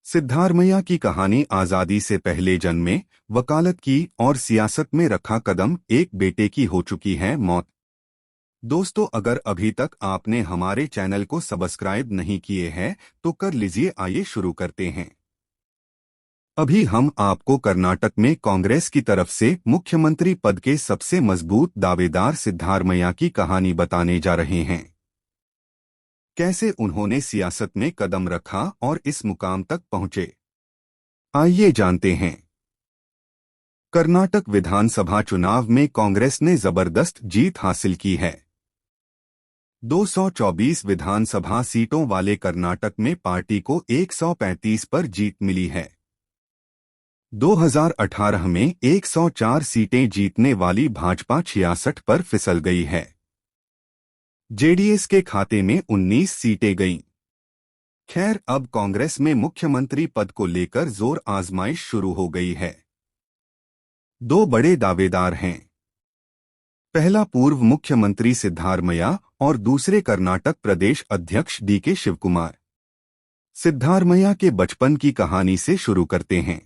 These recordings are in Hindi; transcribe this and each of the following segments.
सिद्धारमैया की कहानी आज़ादी से पहले जन्मे, वकालत की और सियासत में रखा कदम, एक बेटे की हो चुकी है मौत। दोस्तों, अगर अभी तक आपने हमारे चैनल को सब्सक्राइब नहीं किए हैं तो कर लीजिए। आइए शुरू करते हैं। अभी हम आपको कर्नाटक में कांग्रेस की तरफ से मुख्यमंत्री पद के सबसे मजबूत दावेदार सिद्धारमैया की कहानी बताने जा रहे हैं। कैसे उन्होंने सियासत में कदम रखा और इस मुकाम तक पहुंचे, आइए जानते हैं। कर्नाटक विधानसभा चुनाव में कांग्रेस ने जबरदस्त जीत हासिल की है। 224 विधानसभा सीटों वाले कर्नाटक में पार्टी को 135 पर जीत मिली है। 2018 में 104 सीटें जीतने वाली भाजपा 66 पर फिसल गई है। जेडीएस के खाते में 19 सीटें गईं। खैर, अब कांग्रेस में मुख्यमंत्री पद को लेकर जोर आजमाइश शुरू हो गई है। दो बड़े दावेदार हैं। पहला पूर्व मुख्यमंत्री सिद्धारमैया और दूसरे कर्नाटक प्रदेश अध्यक्ष डीके शिवकुमार। सिद्धारमैया के बचपन की कहानी से शुरू करते हैं।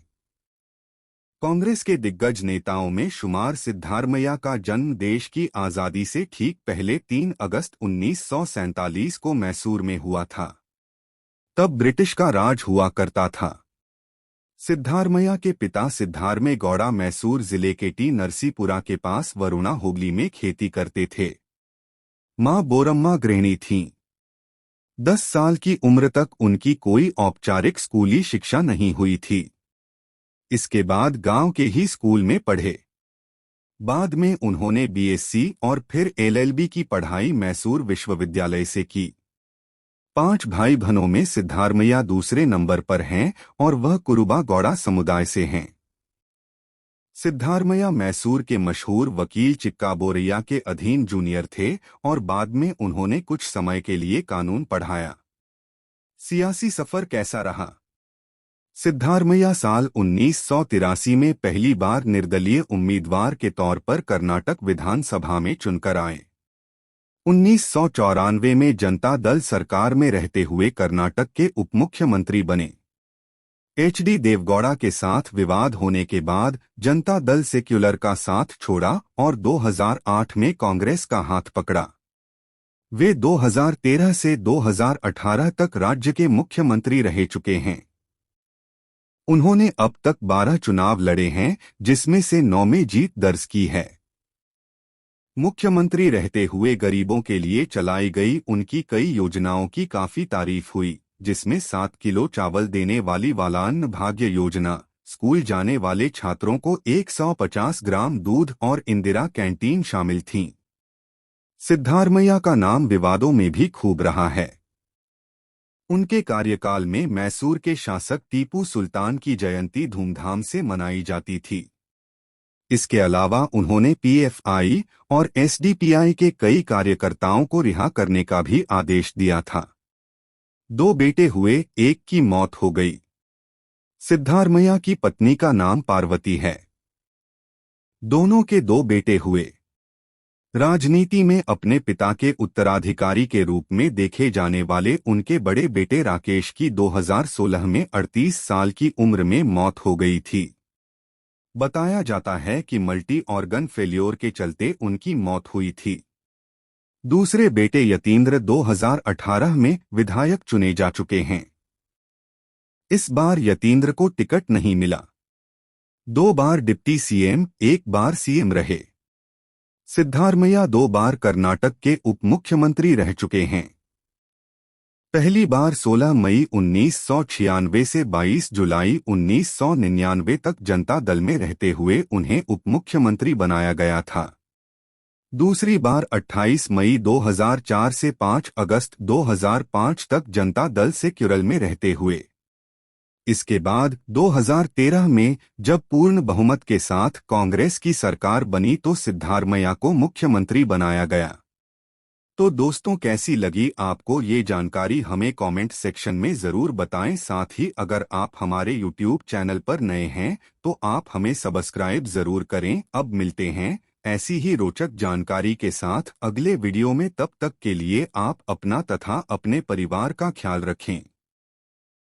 कांग्रेस के दिग्गज नेताओं में शुमार सिद्धारमैया का जन्म देश की आजादी से ठीक पहले 3 अगस्त 1947 को मैसूर में हुआ था। तब ब्रिटिश का राज हुआ करता था। सिद्धारमैया के पिता सिद्धारमे गौड़ा मैसूर जिले के टी नरसीपुरा के पास वरुणा हुगली में खेती करते थे। मां बोरम्मा गृहिणी थीं। 10 साल की उम्र तक उनकी कोई औपचारिक स्कूली शिक्षा नहीं हुई थी। इसके बाद गांव के ही स्कूल में पढ़े। बाद में उन्होंने बीएससी और फिर एलएलबी की पढ़ाई मैसूर विश्वविद्यालय से की। 5 भाई बहनों में सिद्धारमैया दूसरे नंबर पर हैं और वह कुरुबा गौड़ा समुदाय से हैं। सिद्धारमैया मैसूर के मशहूर वकील चिक्काबोरैया के अधीन जूनियर थे और बाद में उन्होंने कुछ समय के लिए कानून पढ़ाया। सियासी सफर कैसा रहा? सिद्धारमैया साल 1983 में पहली बार निर्दलीय उम्मीदवार के तौर पर कर्नाटक विधानसभा में चुनकर आए। 1994 में जनता दल सरकार में रहते हुए कर्नाटक के उपमुख्यमंत्री बने। एचडी देवगौड़ा के साथ विवाद होने के बाद जनता दल सेक्युलर का साथ छोड़ा और 2008 में कांग्रेस का हाथ पकड़ा। वे 2013 से 2018 तक राज्य के मुख्यमंत्री रह चुके हैं। उन्होंने अब तक 12 चुनाव लड़े हैं, जिसमें से 9 में जीत दर्ज की है। मुख्यमंत्री रहते हुए गरीबों के लिए चलाई गई उनकी कई योजनाओं की काफी तारीफ हुई, जिसमें 7 किलो चावल देने वाली वालान्न भाग्य योजना, स्कूल जाने वाले छात्रों को 150 ग्राम दूध और इंदिरा कैंटीन शामिल थीं। सिद्धारमैया का नाम विवादों में भी खूब रहा है। उनके कार्यकाल में मैसूर के शासक टीपू सुल्तान की जयंती धूमधाम से मनाई जाती थी। इसके अलावा उन्होंने पीएफआई और एसडीपीआई के कई कार्यकर्ताओं को रिहा करने का भी आदेश दिया था। 2 बेटे हुए, एक की मौत हो गई। सिद्धारमैया की पत्नी का नाम पार्वती है। दोनों के 2 बेटे हुए। राजनीति में अपने पिता के उत्तराधिकारी के रूप में देखे जाने वाले उनके बड़े बेटे राकेश की 2016 में 38 साल की उम्र में मौत हो गई थी। बताया जाता है कि मल्टी ऑर्गन फेल्योर के चलते उनकी मौत हुई थी। दूसरे बेटे यतीन्द्र 2018 में विधायक चुने जा चुके हैं। इस बार यतीन्द्र को टिकट नहीं मिला। 2 बार डिप्टी सीएम, 1 बार सीएम रहे। सिद्धारमैया 2 बार कर्नाटक के उप मुख्यमंत्री रह चुके हैं। पहली बार 16 मई 1996 से 22 जुलाई 1999 तक जनता दल में रहते हुए उन्हें उप मुख्यमंत्री बनाया गया था। दूसरी बार 28 मई 2004 से 5 अगस्त 2005 तक जनता दल सेक्युलर में रहते हुए। इसके बाद 2013 में जब पूर्ण बहुमत के साथ कांग्रेस की सरकार बनी तो सिद्धारमैया को मुख्यमंत्री बनाया गया। तो दोस्तों, कैसी लगी आपको ये जानकारी? हमें कमेंट सेक्शन में ज़रूर बताएं। साथ ही अगर आप हमारे यूट्यूब चैनल पर नए हैं तो आप हमें सब्सक्राइब ज़रूर करें। अब मिलते हैं ऐसी ही रोचक जानकारी के साथ अगले वीडियो में। तब तक के लिए आप अपना तथा अपने परिवार का ख्याल रखें।